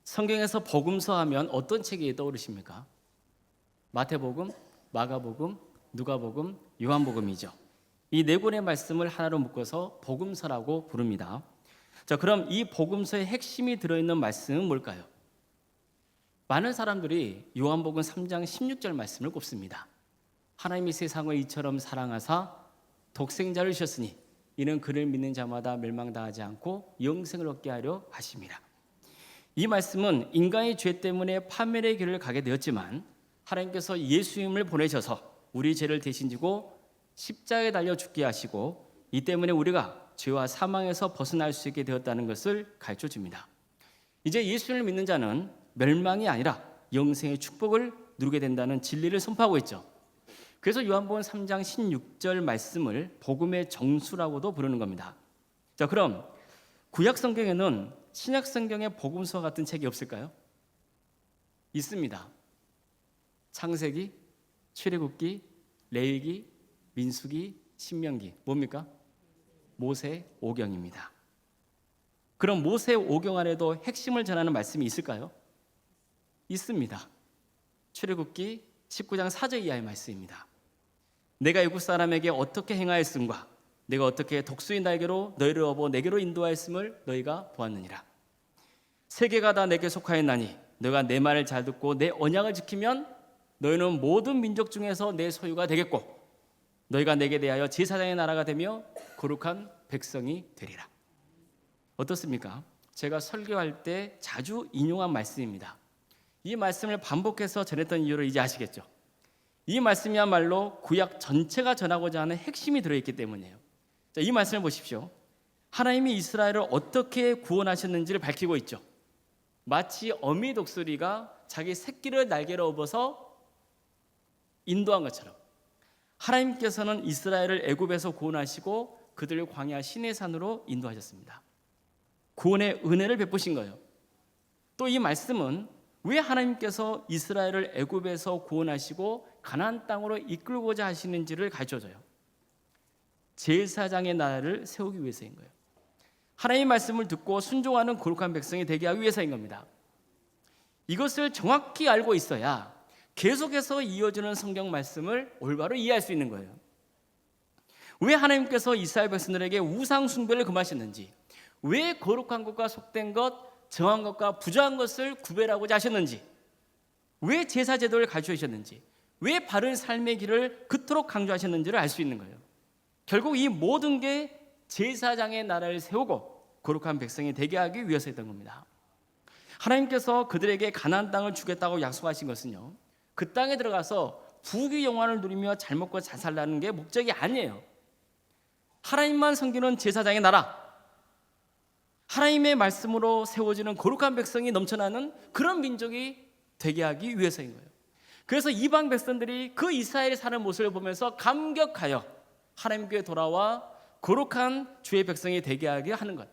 성경에서 복음서 하면 어떤 책이 떠오르십니까? 마태복음, 마가복음, 누가복음, 요한복음이죠. 이 네 권의 말씀을 하나로 묶어서 복음서라고 부릅니다. 자, 그럼 이 복음서의 핵심이 들어있는 말씀은 뭘까요? 많은 사람들이 요한복음 3장 16절 말씀을 꼽습니다. 하나님이 세상을 이처럼 사랑하사 독생자를 주셨으니 이는 그를 믿는 자마다 멸망당하지 않고 영생을 얻게 하려 하심이라. 이 말씀은 인간의 죄 때문에 파멸의 길을 가게 되었지만 하나님께서 예수님을 보내셔서 우리 죄를 대신 지고 십자가에 달려 죽게 하시고 이 때문에 우리가 죄와 사망에서 벗어날 수 있게 되었다는 것을 가르쳐 줍니다. 이제 예수님을 믿는 자는 멸망이 아니라 영생의 축복을 누리게 된다는 진리를 선포하고 있죠. 그래서 요한복음 3장 16절 말씀을 복음의 정수라고도 부르는 겁니다. 자, 그럼 구약 성경에는 신약 성경의 복음서 같은 책이 없을까요? 있습니다. 창세기, 출애굽기, 레위기, 민수기, 신명기, 뭡니까? 모세오경입니다. 그럼 모세오경 안에도 핵심을 전하는 말씀이 있을까요? 있습니다. 출애굽기 19장 4절 이하의 말씀입니다. 내가 애굽 사람에게 어떻게 행하였음과 내가 어떻게 독수리 날개로 너희를 업어 내게로 인도하였음을 너희가 보았느니라. 세계가 다 내게 속하였나니 너희가 내 말을 잘 듣고 내 언약을 지키면 너희는 모든 민족 중에서 내 소유가 되겠고 너희가 내게 대하여 제사장의 나라가 되며 거룩한 백성이 되리라. 어떻습니까? 제가 설교할 때 자주 인용한 말씀입니다. 이 말씀을 반복해서 전했던 이유를 이제 아시겠죠? 이 말씀이야말로 구약 전체가 전하고자 하는 핵심이 들어있기 때문이에요. 자, 이 말씀을 보십시오. 하나님이 이스라엘을 어떻게 구원하셨는지를 밝히고 있죠. 마치 어미 독수리가 자기 새끼를 날개로 업어서 인도한 것처럼 하나님께서는 이스라엘을 애굽에서 구원하시고 그들을 광야 시내산으로 인도하셨습니다. 구원의 은혜를 베푸신 거예요. 또 이 말씀은 왜 하나님께서 이스라엘을 애굽에서 구원하시고 가나안 땅으로 이끌고자 하시는지를 가르쳐줘요. 제사장의 나라를 세우기 위해서인 거예요. 하나님의 말씀을 듣고 순종하는 거룩한 백성이 되게 하기 위해서인 겁니다. 이것을 정확히 알고 있어야 계속해서 이어지는 성경 말씀을 올바로 이해할 수 있는 거예요. 왜 하나님께서 이스라엘 백성들에게 우상 숭배를 금하셨는지, 왜 거룩한 것과 속된 것, 정한 것과 부정한 것을 구별하고자 하셨는지, 왜 제사 제도를 가르쳐 주셨는지, 왜 바른 삶의 길을 그토록 강조하셨는지를 알 수 있는 거예요. 결국 이 모든 게 제사장의 나라를 세우고 거룩한 백성이 되게 하기 위해서였던 겁니다. 하나님께서 그들에게 가나안 땅을 주겠다고 약속하신 것은요, 그 땅에 들어가서 부귀 영화를 누리며 잘 먹고 잘 살라는 게 목적이 아니에요. 하나님만 섬기는 제사장의 나라, 하나님의 말씀으로 세워지는 거룩한 백성이 넘쳐나는 그런 민족이 되게 하기 위해서인 거예요. 그래서 이방 백성들이 그 이스라엘이 사는 모습을 보면서 감격하여 하나님께 돌아와 거룩한 주의 백성이 되게 하게 하는 것,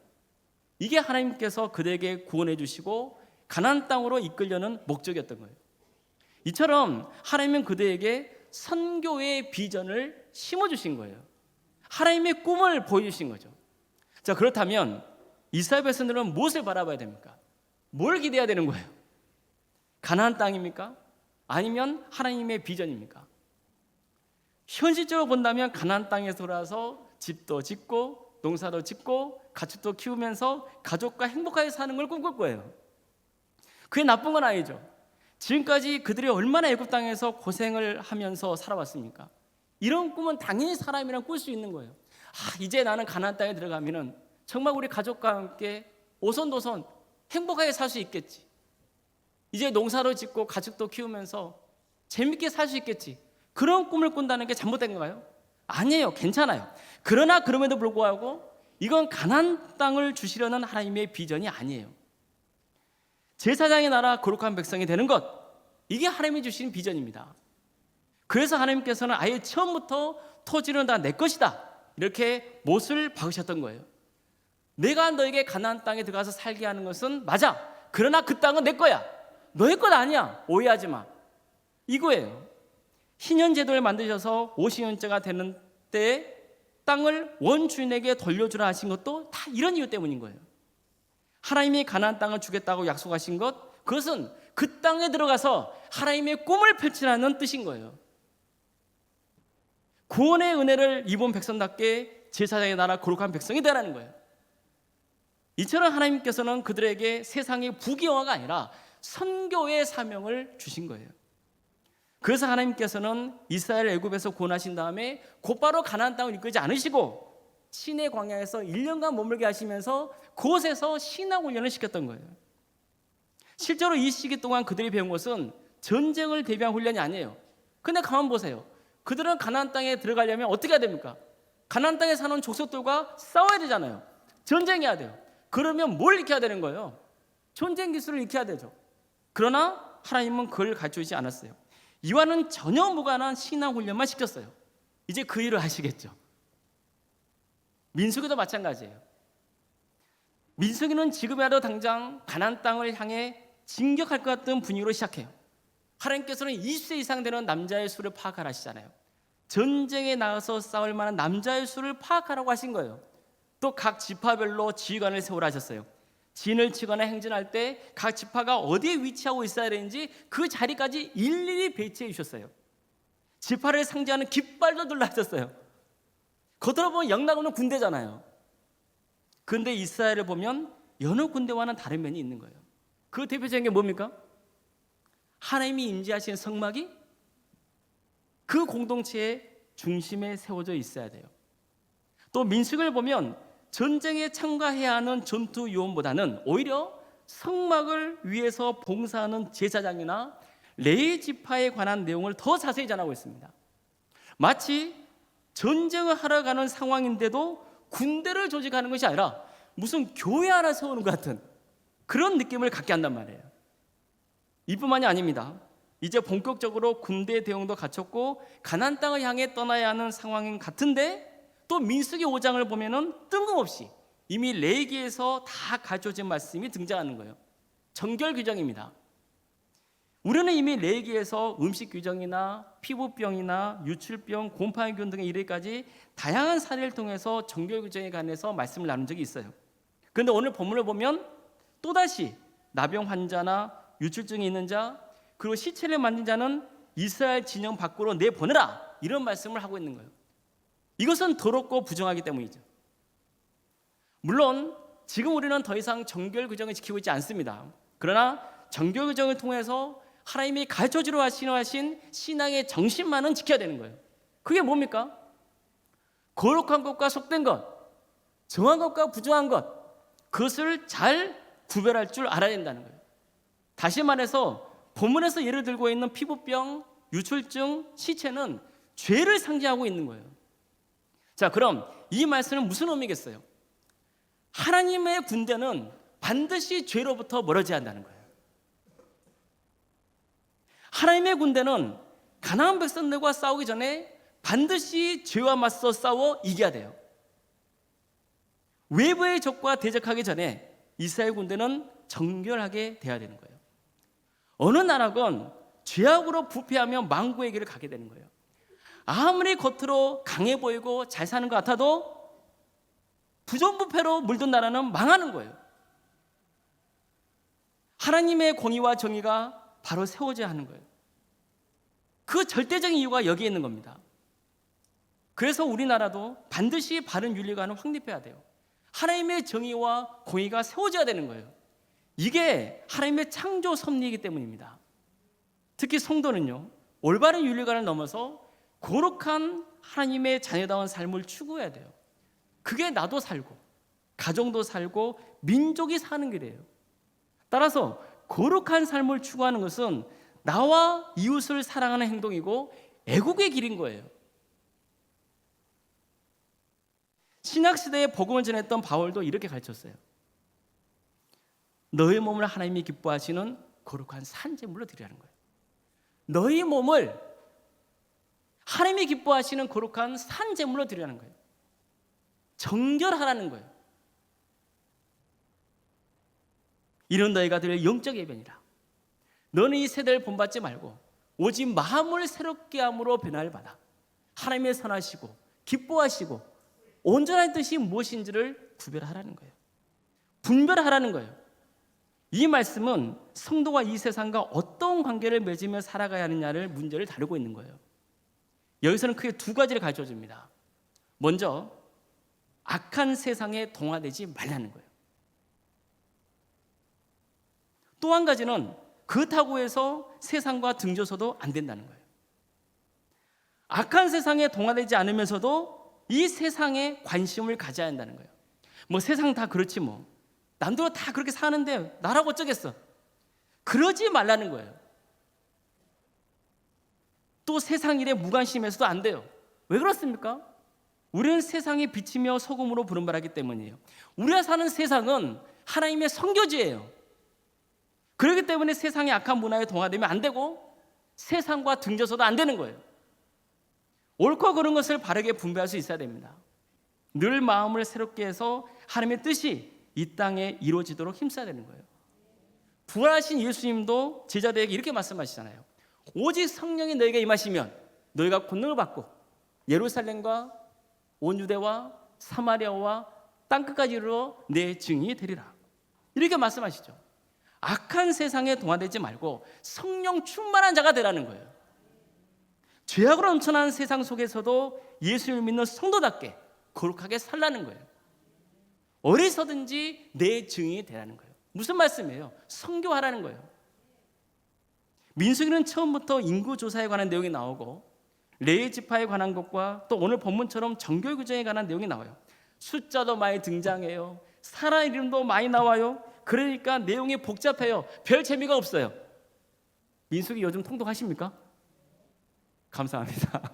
이게 하나님께서 그들에게 구원해 주시고 가나안 땅으로 이끌려는 목적이었던 거예요. 이처럼 하나님은 그들에게 선교의 비전을 심어주신 거예요. 하나님의 꿈을 보여주신 거죠. 자, 그렇다면 이스라엘 백성들은 무엇을 바라봐야 됩니까? 뭘 기대해야 되는 거예요? 가나안 땅입니까? 아니면 하나님의 비전입니까? 현실적으로 본다면 가나안 땅에 돌아서 집도 짓고 농사도 짓고 가축도 키우면서 가족과 행복하게 사는 걸 꿈꿀 거예요. 그게 나쁜 건 아니죠. 지금까지 그들이 얼마나 애굽 땅에서 고생을 하면서 살아왔습니까? 이런 꿈은 당연히 사람이랑 꿀 수 있는 거예요. 이제 나는 가나안 땅에 들어가면은 정말 우리 가족과 함께 오손도손 행복하게 살 수 있겠지. 이제 농사도 짓고 가축도 키우면서 재밌게 살 수 있겠지. 그런 꿈을 꾼다는 게 잘못된 건가요? 아니에요. 괜찮아요. 그러나 그럼에도 불구하고 이건 가나안 땅을 주시려는 하나님의 비전이 아니에요. 제사장의 나라, 거룩한 백성이 되는 것, 이게 하나님이 주신 비전입니다. 그래서 하나님께서는 아예 처음부터 토지는 다 내 것이다, 이렇게 못을 박으셨던 거예요. 내가 너에게 가나안 땅에 들어가서 살게 하는 것은 맞아. 그러나 그 땅은 내 거야. 너의 것 아니야. 오해하지 마. 이거예요. 희년제도를 만드셔서 50년째가 되는 때에 땅을 원주인에게 돌려주라 하신 것도 다 이런 이유 때문인 거예요. 하나님이 가나안 땅을 주겠다고 약속하신 것, 그것은 그 땅에 들어가서 하나님의 꿈을 펼치라는 뜻인 거예요. 구원의 은혜를 입은 백성답게 제사장의 나라 거룩한 백성이 되라는 거예요. 이처럼 하나님께서는 그들에게 세상의 부귀영화가 아니라 선교의 사명을 주신 거예요. 그래서 하나님께서는 이스라엘 애굽에서 구원하신 다음에 곧바로 가나안 땅을 이끌지 않으시고 시내 광야에서 1년간 머물게 하시면서 그곳에서 신학 훈련을 시켰던 거예요. 실제로 이 시기 동안 그들이 배운 것은 전쟁을 대비한 훈련이 아니에요. 근데 가만 보세요. 그들은 가나안 땅에 들어가려면 어떻게 해야 됩니까? 가나안 땅에 사는 족속들과 싸워야 되잖아요. 전쟁해야 돼요. 그러면 뭘 익혀야 되는 거예요? 전쟁 기술을 익혀야 되죠. 그러나 하나님은 그걸 가르쳐주지 않았어요. 이와는 전혀 무관한 신앙 훈련만 시켰어요. 이제 그 일을 하시겠죠. 민수기도 마찬가지예요. 민수기는 지금이라도 당장 가나안 땅을 향해 진격할 것 같은 분위기로 시작해요. 하나님께서는 20세 이상 되는 남자의 수를 파악하라 하시잖아요. 전쟁에 나가서 싸울 만한 남자의 수를 파악하라고 하신 거예요. 또 각 지파별로 지휘관을 세우라 하셨어요. 진을 치거나 행진할 때 각 지파가 어디에 위치하고 있어야 되는지 그 자리까지 일일이 배치해 주셨어요. 지파를 상징하는 깃발도 둘러 하셨어요. 겉으로 보면 영락없는 군대잖아요. 그런데 이스라엘을 보면 여느 군대와는 다른 면이 있는 거예요. 그 대표적인 게 뭡니까? 하나님이 임재하신 성막이 그 공동체의 중심에 세워져 있어야 돼요. 또 민수기를 보면 전쟁에 참가해야 하는 전투 요원보다는 오히려 성막을 위해서 봉사하는 제사장이나 레위 지파에 관한 내용을 더 자세히 전하고 있습니다. 마치 전쟁을 하러 가는 상황인데도 군대를 조직하는 것이 아니라 무슨 교회 하나 세우는 것 같은 그런 느낌을 갖게 한단 말이에요. 이뿐만이 아닙니다. 이제 본격적으로 군대 대용도 갖췄고 가나안 땅을 향해 떠나야 하는 상황인 같은데 또 민수기 5장을 보면은 뜬금없이 이미 레위기에서 다 가르쳐진 말씀이 등장하는 거예요. 정결 규정입니다. 우리는 이미 레위기에서 음식 규정이나 피부병이나 유출병, 곰팡이균 등에 이르기까지 다양한 사례를 통해서 정결 규정에 관해서 말씀을 나눈 적이 있어요. 그런데 오늘 본문을 보면 또다시 나병 환자나 유출증이 있는 자, 그리고 시체를 만진 자는 이스라엘 진영 밖으로 내보내라, 이런 말씀을 하고 있는 거예요. 이것은 더럽고 부정하기 때문이죠. 물론 지금 우리는 더 이상 정결 규정을 지키고 있지 않습니다. 그러나 정결 규정을 통해서 하나님이 가르쳐주려 하신 신앙의 정신만은 지켜야 되는 거예요. 그게 뭡니까? 거룩한 것과 속된 것, 정한 것과 부정한 것, 그것을 잘 구별할 줄 알아야 된다는 거예요. 다시 말해서 본문에서 예를 들고 있는 피부병, 유출증, 시체는 죄를 상징하고 있는 거예요. 자, 그럼 이 말씀은 무슨 의미겠어요? 하나님의 군대는 반드시 죄로부터 멀어져야 한다는 거예요. 하나님의 군대는 가나안 백성들과 싸우기 전에 반드시 죄와 맞서 싸워 이겨야 돼요. 외부의 적과 대적하기 전에 이스라엘 군대는 정결하게 돼야 되는 거예요. 어느 나라건 죄악으로 부패하며 망구의 길을 가게 되는 거예요. 아무리 겉으로 강해 보이고 잘 사는 것 같아도 부정부패로 물든 나라는 망하는 거예요. 하나님의 공의와 정의가 바로 세워져야 하는 거예요. 그 절대적인 이유가 여기에 있는 겁니다. 그래서 우리나라도 반드시 바른 윤리관을 확립해야 돼요. 하나님의 정의와 공의가 세워져야 되는 거예요. 이게 하나님의 창조 섭리이기 때문입니다. 특히 성도는요, 올바른 윤리관을 넘어서 거룩한 하나님의 자녀다운 삶을 추구해야 돼요. 그게 나도 살고 가정도 살고 민족이 사는 길이에요. 따라서 거룩한 삶을 추구하는 것은 나와 이웃을 사랑하는 행동이고 애국의 길인 거예요. 신약시대에 복음을 전했던 바울도 이렇게 가르쳤어요. 너희 몸을 하나님이 기뻐하시는 거룩한 산제물로 드리라는 거예요. 너희 몸을 하나님이 기뻐하시는 거룩한 산제물로 드리라는 거예요. 정결하라는 거예요. 이런 너희가 드릴 영적 예배니라. 너는 이 세대를 본받지 말고 오직 마음을 새롭게 함으로 변화를 받아 하나님의 선하시고 기뻐하시고 온전한 뜻이 무엇인지를 구별하라는 거예요. 분별하라는 거예요. 이 말씀은 성도가 이 세상과 어떤 관계를 맺으며 살아가야 하느냐를 문제를 다루고 있는 거예요. 여기서는 크게 두 가지를 가르쳐 줍니다. 먼저 악한 세상에 동화되지 말라는 거예요. 또 한 가지는 그렇다고 해서 세상과 등져서도 안 된다는 거예요. 악한 세상에 동화되지 않으면서도 이 세상에 관심을 가져야 한다는 거예요. 뭐 세상 다 그렇지 뭐. 남들은 다 그렇게 사는데 나라고 어쩌겠어. 그러지 말라는 거예요. 또 세상 일에 무관심해서도 안 돼요. 왜 그렇습니까? 우리는 세상에 비치며 소금으로 부름받았기 때문이에요. 우리가 사는 세상은 하나님의 선교지예요. 그렇기 때문에 세상의 악한 문화에 동화되면 안 되고 세상과 등져서도 안 되는 거예요. 옳고 그른 것을 바르게 분배할 수 있어야 됩니다. 늘 마음을 새롭게 해서 하나님의 뜻이 이 땅에 이루어지도록 힘써야 되는 거예요. 부활하신 예수님도 제자들에게 이렇게 말씀하시잖아요. 오직 성령이 너에게 임하시면 너희가 권능을 받고 예루살렘과 온 유대와 사마리아와 땅끝까지 이르러 내 증인이 되리라. 이렇게 말씀하시죠. 악한 세상에 동화되지 말고 성령 충만한 자가 되라는 거예요. 죄악으로 넘쳐난 세상 속에서도 예수님을 믿는 성도답게 거룩하게 살라는 거예요. 어디서든지 내 증인이 되라는 거예요. 무슨 말씀이에요? 선교하라는 거예요. 민수기는 처음부터 인구조사에 관한 내용이 나오고 레위 지파에 관한 것과 또 오늘 본문처럼 정결 규정에 관한 내용이 나와요. 숫자도 많이 등장해요. 사람 이름도 많이 나와요. 그러니까 내용이 복잡해요. 별 재미가 없어요. 민수기 요즘 통독하십니까? 감사합니다.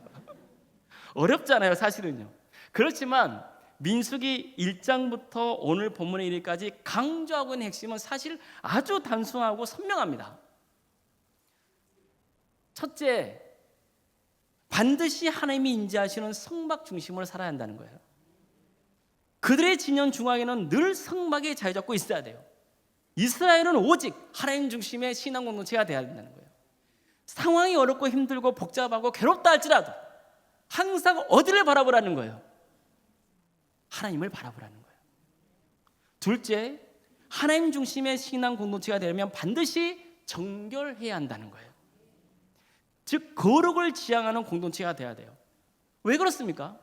어렵잖아요, 사실은요. 그렇지만 민수기 1장부터 오늘 본문에 이르기까지 강조하고 있는 핵심은 사실 아주 단순하고 선명합니다. 첫째, 반드시 하나님이 인지하시는 성막 중심으로 살아야 한다는 거예요. 그들의 진영 중앙에는 늘 성막이 자리 잡고 있어야 돼요. 이스라엘은 오직 하나님 중심의 신앙 공동체가 되어야 된다는 거예요. 상황이 어렵고 힘들고 복잡하고 괴롭다 할지라도 항상 어디를 바라보라는 거예요? 하나님을 바라보라는 거예요. 둘째, 하나님 중심의 신앙 공동체가 되려면 반드시 정결해야 한다는 거예요. 즉 거룩을 지향하는 공동체가 되어야 돼요. 왜 그렇습니까?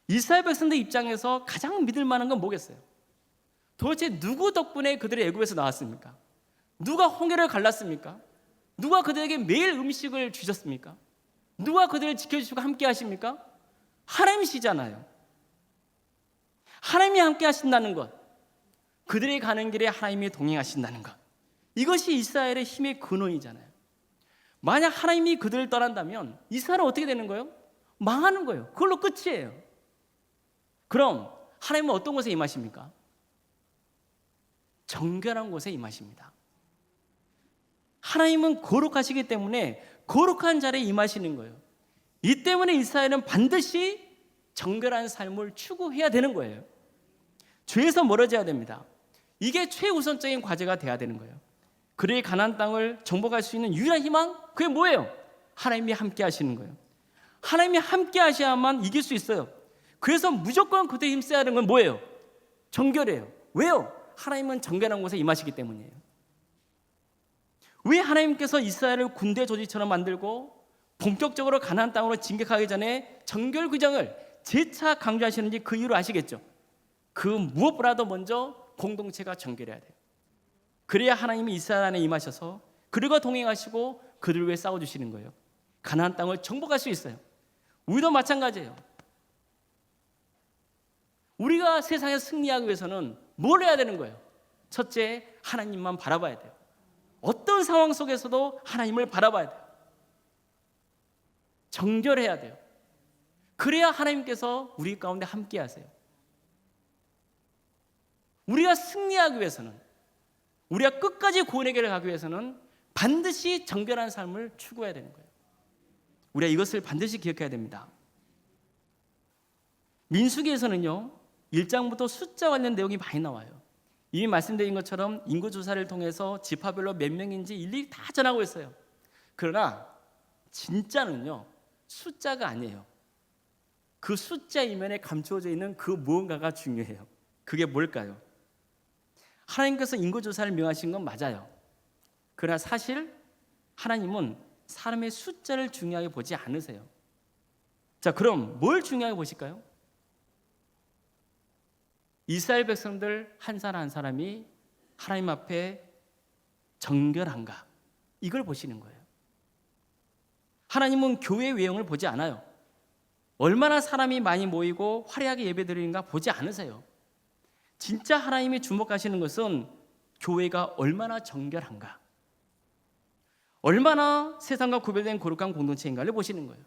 이스라엘 백성들 입장에서 가장 믿을 만한 건 뭐겠어요? 도대체 누구 덕분에 그들이 애굽에서 나왔습니까? 누가 홍해를 갈랐습니까? 누가 그들에게 매일 음식을 주셨습니까? 누가 그들을 지켜주시고 함께 하십니까? 하나님이시잖아요. 하나님이 함께 하신다는 것, 그들이 가는 길에 하나님이 동행하신다는 것, 이것이 이스라엘의 힘의 근원이잖아요. 만약 하나님이 그들을 떠난다면 이스라엘은 어떻게 되는 거예요? 망하는 거예요. 그걸로 끝이에요. 그럼 하나님은 어떤 곳에 임하십니까? 정결한 곳에 임하십니다. 하나님은 거룩하시기 때문에 거룩한 자리에 임하시는 거예요. 이 때문에 이스라엘은 반드시 정결한 삶을 추구해야 되는 거예요. 죄에서 멀어져야 됩니다. 이게 최우선적인 과제가 돼야 되는 거예요. 그들이 가나안 땅을 정복할 수 있는 유일한 희망, 그게 뭐예요? 하나님이 함께 하시는 거예요. 하나님이 함께 하셔야만 이길 수 있어요. 그래서 무조건 그들이 힘써야 하는 건 뭐예요? 정결이에요. 왜요? 하나님은 정결한 곳에 임하시기 때문이에요. 왜 하나님께서 이스라엘을 군대 조직처럼 만들고 본격적으로 가나안 땅으로 진격하기 전에 정결 규정을 재차 강조하시는지 그 이유를 아시겠죠? 그 무엇보다도 먼저 공동체가 정결해야 돼요. 그래야 하나님이 이스라엘 안에 임하셔서 그들과 동행하시고 그들을 위해 싸워주시는 거예요. 가나안 땅을 정복할 수 있어요. 우리도 마찬가지예요. 우리가 세상에 승리하기 위해서는 뭘 해야 되는 거예요? 첫째, 하나님만 바라봐야 돼요. 어떤 상황 속에서도 하나님을 바라봐야 돼요. 정결해야 돼요. 그래야 하나님께서 우리 가운데 함께 하세요. 우리가 승리하기 위해서는, 우리가 끝까지 구원의 길을 가기 위해서는 반드시 정결한 삶을 추구해야 되는 거예요. 우리가 이것을 반드시 기억해야 됩니다. 민수기에서는요, 1장부터 숫자 관련 내용이 많이 나와요. 이미 말씀드린 것처럼 인구조사를 통해서 지파별로 몇 명인지 일일이 다 전하고 있어요. 그러나 진짜는요, 숫자가 아니에요. 그 숫자 이면에 감추어져 있는 그 무언가가 중요해요. 그게 뭘까요? 하나님께서 인구조사를 명하신 건 맞아요. 그러나 사실 하나님은 사람의 숫자를 중요하게 보지 않으세요. 자, 그럼 뭘 중요하게 보실까요? 이스라엘 백성들 한 사람 한 사람이 하나님 앞에 정결한가, 이걸 보시는 거예요. 하나님은 교회 외형을 보지 않아요. 얼마나 사람이 많이 모이고 화려하게 예배드리는가 보지 않으세요. 진짜 하나님이 주목하시는 것은 교회가 얼마나 정결한가, 얼마나 세상과 구별된 거룩한 공동체인가를 보시는 거예요.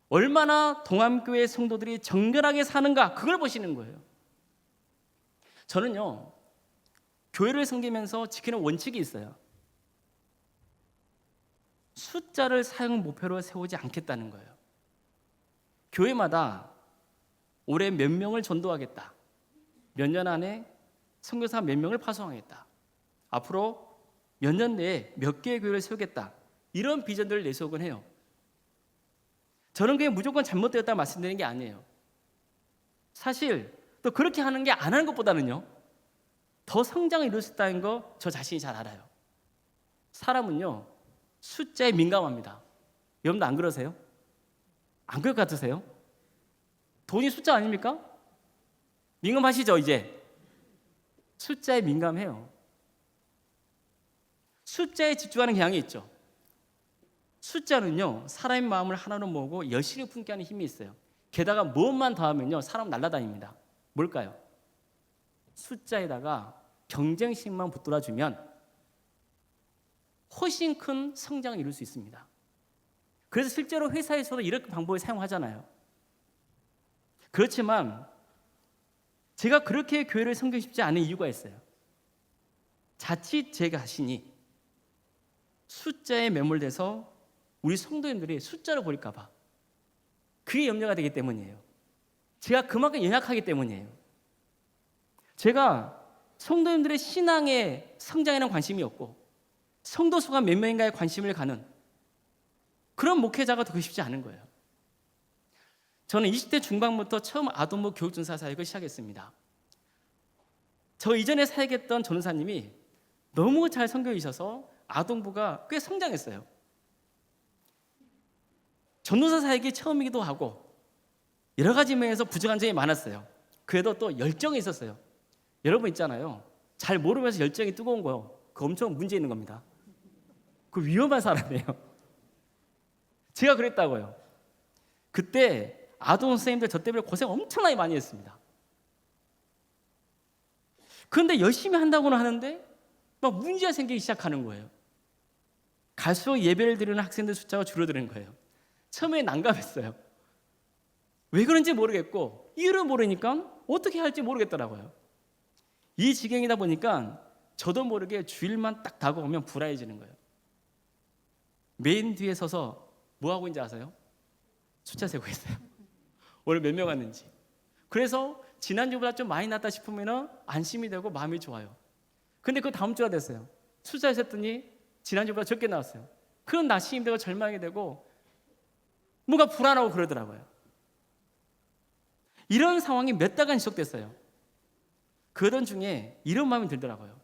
얼마나 동암교회 성도들이 정결하게 사는가, 그걸 보시는 거예요. 저는요, 교회를 섬기면서 지키는 원칙이 있어요. 숫자를 사용 목표로 세우지 않겠다는 거예요. 교회마다 올해 몇 명을 전도하겠다, 몇 년 안에 선교사 몇 명을 파송하겠다, 앞으로 몇 년 내에 몇 개의 교회를 세우겠다, 이런 비전들을 내세우곤 해요. 저는 그게 무조건 잘못되었다 말씀드리는 게 아니에요. 사실 또 그렇게 하는 게 안 하는 것보다는요, 더 성장을 이룰 수 있다는 거 저 자신이 잘 알아요. 사람은요, 숫자에 민감합니다. 여러분도 안 그러세요? 안 그럴 것 같으세요? 돈이 숫자 아닙니까? 민감하시죠, 이제? 숫자에 민감해요. 숫자에 집중하는 경향이 있죠. 숫자는요, 사람의 마음을 하나로 모으고 열심히 품게 하는 힘이 있어요. 게다가 무엇만 더하면요, 사람 날아다닙니다. 뭘까요? 숫자에다가 경쟁심만 붙들어주면 훨씬 큰 성장을 이룰 수 있습니다. 그래서 실제로 회사에서도 이런 방법을 사용하잖아요. 그렇지만 제가 그렇게 교회를 섬기고 싶지 않은 이유가 있어요. 자칫 제 자신이 숫자에 매몰돼서 우리 성도님들이 숫자를 버릴까 봐, 그게 염려가 되기 때문이에요. 제가 그만큼 연약하기 때문이에요. 제가 성도님들의 신앙의 성장에는 관심이 없고 성도 수가 몇 명인가에 관심을 가는 그런 목회자가 되고 싶지 않은 거예요. 저는 20대 중반부터 처음 아동부 교육전사 사역을 시작했습니다. 저 이전에 사역했던 전도사님이 너무 잘 선교해 주셔서 아동부가 꽤 성장했어요. 전도사 사역이 처음이기도 하고 여러 가지 면에서 부족한 점이 많았어요. 그래도 또 열정이 있었어요. 여러분 있잖아요, 잘 모르면서 열정이 뜨거운 거요, 그거 엄청 문제 있는 겁니다. 그 위험한 사람이에요. 제가 그랬다고요. 그때 아동 선생님들 저 때문에 고생 엄청나게 많이 했습니다. 그런데 열심히 한다고는 하는데 막 문제가 생기기 시작하는 거예요. 갈수록 예배를 드리는 학생들 숫자가 줄어드는 거예요. 처음에 난감했어요. 왜 그런지 모르겠고 이유를 모르니까 어떻게 할지 모르겠더라고요. 이 지경이다 보니까 저도 모르게 주일만 딱 다가오면 불안해지는 거예요. 메인 뒤에 서서 뭐 하고 있는지 아세요? 숫자 세고 있어요. 오늘 몇 명 왔는지. 그래서 지난주보다 좀 많이 났다 싶으면 안심이 되고 마음이 좋아요. 근데 그 다음 주가 됐어요. 숫자 셌더니 지난주보다 적게 나왔어요. 그런 낙심이 되고 절망이 되고 뭔가 불안하고 그러더라고요. 이런 상황이 몇 달간 지속됐어요. 그러던 중에 이런 마음이 들더라고요.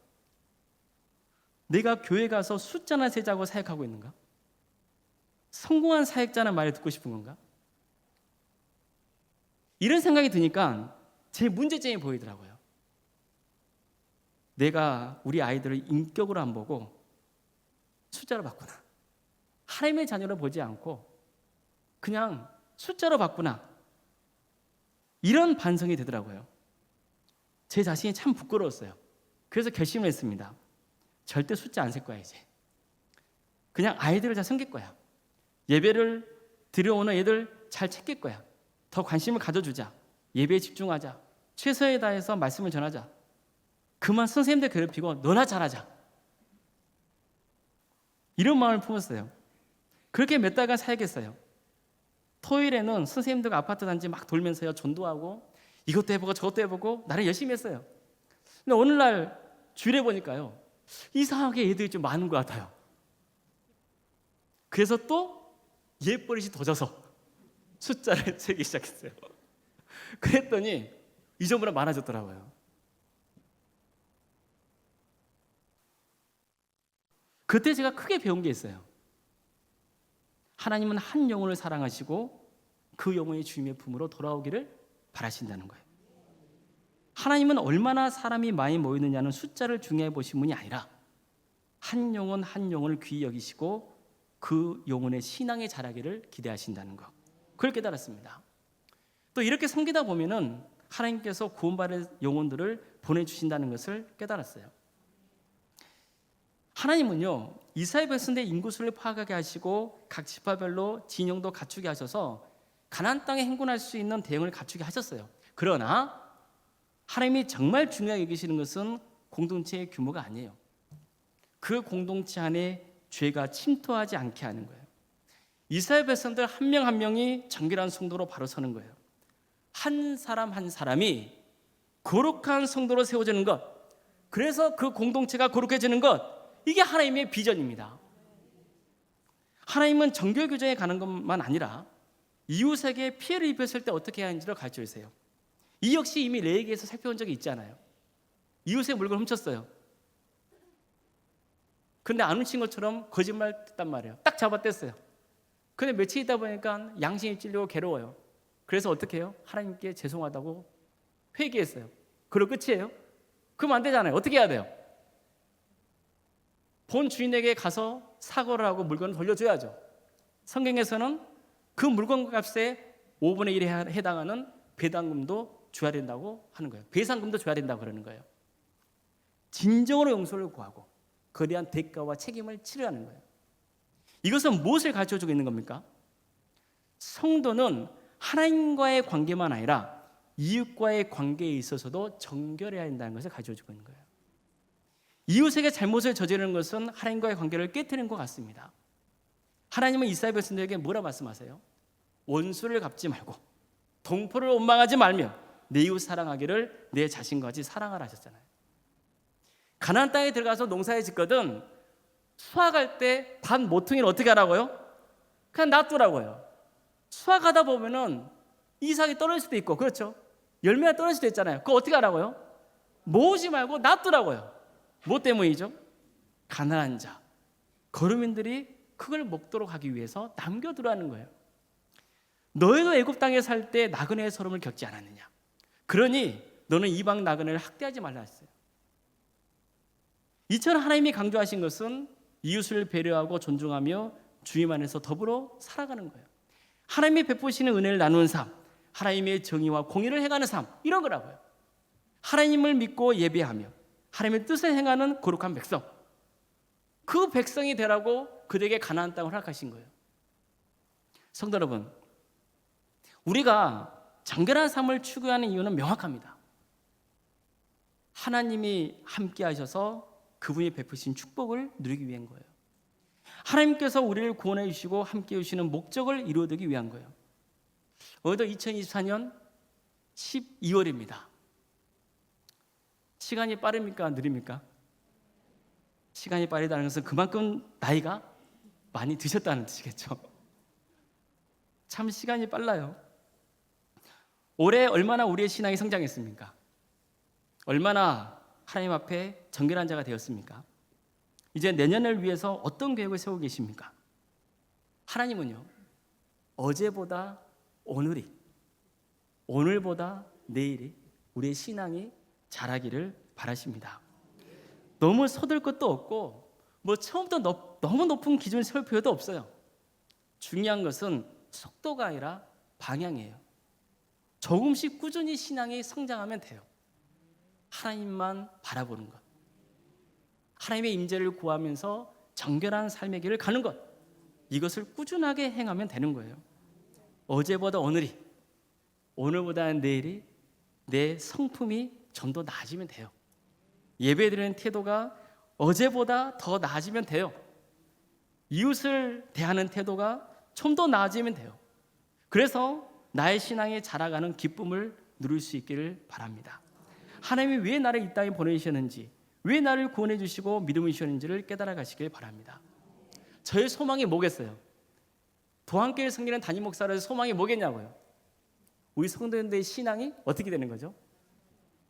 내가 교회 가서 숫자나 세자고 사역하고 있는가? 성공한 사역자는 말을 듣고 싶은 건가? 이런 생각이 드니까 제 문제점이 보이더라고요. 내가 우리 아이들을 인격으로 안 보고 숫자로 봤구나. 하나님의 자녀로 보지 않고 그냥 숫자로 봤구나. 이런 반성이 되더라고요. 제 자신이 참 부끄러웠어요. 그래서 결심을 했습니다. 절대 숫자 안 셀 거야 이제. 그냥 아이들을 잘 섬길 거야. 예배를 드려오는 애들 잘 챙길 거야. 더 관심을 가져주자. 예배에 집중하자. 최선을 다해서 말씀을 전하자. 그만 선생님들 괴롭히고 너나 잘하자. 이런 마음을 품었어요. 그렇게 몇 달간 사역했어요. 토요일에는 선생님들과 아파트 단지 막 돌면서요, 전도하고 이것도 해보고 저것도 해보고 나를 열심히 했어요. 근데 어느 날 주일에 보니까요, 이상하게 애들이 좀 많은 것 같아요. 그래서 또 옛버릇이 더 져서 숫자를 세기 시작했어요. 그랬더니 이전보다 많아졌더라고요. 그때 제가 크게 배운 게 있어요. 하나님은 한 영혼을 사랑하시고 그 영혼이 주님의 품으로 돌아오기를 바라신다는 거예요. 하나님은 얼마나 사람이 많이 모이느냐는 숫자를 중요해 보신 분이 아니라 한 영혼 한 영혼을 귀히 여기시고 그 영혼의 신앙의 자라기를 기대하신다는 것, 그걸 깨달았습니다. 또 이렇게 섬기다 보면은 하나님께서 구원받을 영혼들을 보내주신다는 것을 깨달았어요. 하나님은요, 이스라엘 백성들의 인구수를 파악하게 하시고 각 지파별로 진영도 갖추게 하셔서 가나안 땅에 행군할 수 있는 대응을 갖추게 하셨어요. 그러나 하나님이 정말 중요하게 여기시는 것은 공동체의 규모가 아니에요. 그 공동체 안에 죄가 침투하지 않게 하는 거예요. 이스라엘 백성들 한 명 한 명이 정결한 성도로 바로 서는 거예요. 한 사람 한 사람이 거룩한 성도로 세워지는 것, 그래서 그 공동체가 거룩해지는 것, 이게 하나님의 비전입니다. 하나님은 정결 규정에 가는 것만 아니라 이웃에게 피해를 입혔을 때 어떻게 해야 하는지를 가르쳐 주세요. 이 역시 이미 레위기에서 살펴본 적이 있잖아요. 이웃의 물건을 훔쳤어요. 근데 안 훔친 것처럼 거짓말 했단 말이에요. 딱 잡아댔어요. 근데 며칠 있다 보니까 양심이 찔리고 괴로워요. 그래서 어떻게 해요? 하나님께 죄송하다고 회개했어요. 그리고 끝이에요? 그럼 안 되잖아요. 어떻게 해야 돼요? 본 주인에게 가서 사과를 하고 물건을 돌려줘야죠. 성경에서는 그 물건 값의 5분의 1에 해당하는 배당금도 줘야 된다고 하는 거예요. 배상금도 줘야 된다고 그러는 거예요. 진정으로 용서를 구하고 그에 대한 대가와 책임을 치르라는 거예요. 이것은 무엇을 가르쳐주고 있는 겁니까? 성도는 하나님과의 관계만 아니라 이웃과의 관계에 있어서도 정결해야 한다는 것을 가르쳐주고 있는 거예요. 이웃에게 잘못을 저지르는 것은 하나님과의 관계를 깨트리는 것 같습니다. 하나님은 이스라엘 백성들에게 뭐라 말씀하세요? 원수를 갚지 말고 동포를 원망하지 말며 내 이웃 사랑하기를 내 자신과 같이 사랑하라 하셨잖아요. 가나안 땅에 들어가서 농사에 짓거든 수확할 때 반 모퉁이를 어떻게 하라고요? 그냥 놔두라고요. 수확하다 보면은 이삭이 떨어질 수도 있고, 그렇죠? 열매가 떨어질 수도 있잖아요. 그거 어떻게 하라고요? 모으지 말고 놔두라고요. 뭐 때문이죠? 가난한 자, 거류민들이 그걸 먹도록 하기 위해서 남겨두라는 거예요. 너희도 애굽 땅에 살 때 나그네의 서름을 겪지 않았느냐? 그러니 너는 이방 나그네를 학대하지 말라 했어요. 이처럼 하나님이 강조하신 것은 이웃을 배려하고 존중하며 주님 안에서 더불어 살아가는 거예요. 하나님이 베푸시는 은혜를 나누는 삶, 하나님의 정의와 공의를 행하는 삶, 이런 거라고요. 하나님을 믿고 예배하며 하나님의 뜻을 행하는 거룩한 백성, 그 백성이 되라고 그들에게 가나안 땅을 허락하신 거예요. 성도 여러분, 우리가 정결한 삶을 추구하는 이유는 명확합니다. 하나님이 함께 하셔서 그분이 베푸신 축복을 누리기 위한 거예요. 하나님께서 우리를 구원해 주시고 함께 해주시는 목적을 이루어두기 위한 거예요. 오늘도 2024년 12월입니다. 시간이 빠릅니까? 느립니까? 시간이 빠르다는 것은 그만큼 나이가 많이 드셨다는 뜻이겠죠. 참 시간이 빨라요. 올해 얼마나 우리의 신앙이 성장했습니까? 얼마나 하나님 앞에 정결한 자가 되었습니까? 이제 내년을 위해서 어떤 계획을 세우고 계십니까? 하나님은요, 어제보다 오늘이, 오늘보다 내일이 우리의 신앙이 자라기를 바라십니다. 너무 서둘 것도 없고 뭐 처음부터 너무 높은 기준을 세울 필요도 없어요. 중요한 것은 속도가 아니라 방향이에요. 조금씩 꾸준히 신앙이 성장하면 돼요. 하나님만 바라보는 것, 하나님의 임재를 구하면서 정결한 삶의 길을 가는 것, 이것을 꾸준하게 행하면 되는 거예요. 어제보다 오늘이, 오늘보다 내일이 내 성품이 좀 더 나아지면 돼요. 예배드리는 태도가 어제보다 더 나아지면 돼요. 이웃을 대하는 태도가 좀 더 나아지면 돼요. 그래서 나의 신앙이 자라가는 기쁨을 누릴 수 있기를 바랍니다. 하나님이 왜 나를 이 땅에 보내주셨는지, 왜 나를 구원해 주시고 믿음을 주셨는지를 깨달아 가시길 바랍니다. 저의 소망이 뭐겠어요? 도안교회 섬기는 담임 목사로서 소망이 뭐겠냐고요? 우리 성도님들의 신앙이 어떻게 되는 거죠?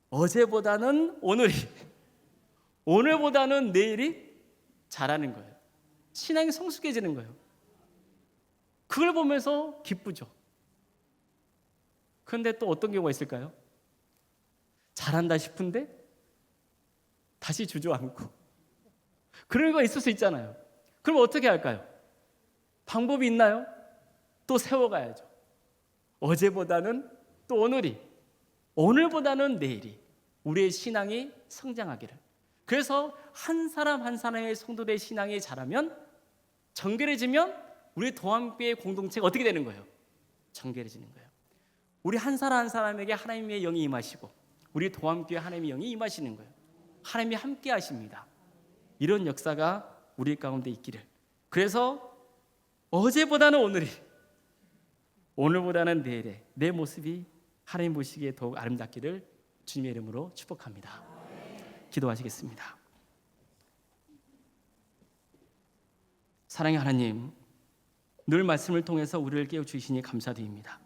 어제보다는 오늘이, 오늘보다는 내일이 자라는 거예요. 신앙이 성숙해지는 거예요. 그걸 보면서 기쁘죠. 그런데 또 어떤 경우가 있을까요? 잘한다 싶은데 다시 주저앉고 그런 경우가 있을 수 있잖아요. 그럼 어떻게 할까요? 방법이 있나요? 또 세워가야죠. 어제보다는 또 오늘이, 오늘보다는 내일이 우리의 신앙이 성장하기를. 그래서 한 사람 한 사람의 성도들의 신앙이 자라면, 정결해지면 우리 도함교회 공동체가 어떻게 되는 거예요? 정결해지는 거예요. 우리 한 사람 한 사람에게 하나님의 영이 임하시고 우리 도함교회 하나님의 영이 임하시는 거예요. 하나님이 함께 하십니다. 이런 역사가 우리 가운데 있기를. 그래서 어제보다는 오늘이, 오늘보다는 내일에 내 모습이 하나님 보시기에 더욱 아름답기를 주님의 이름으로 축복합니다. 기도하시겠습니다. 사랑의 하나님, 늘 말씀을 통해서 우리를 깨워주시니 감사드립니다.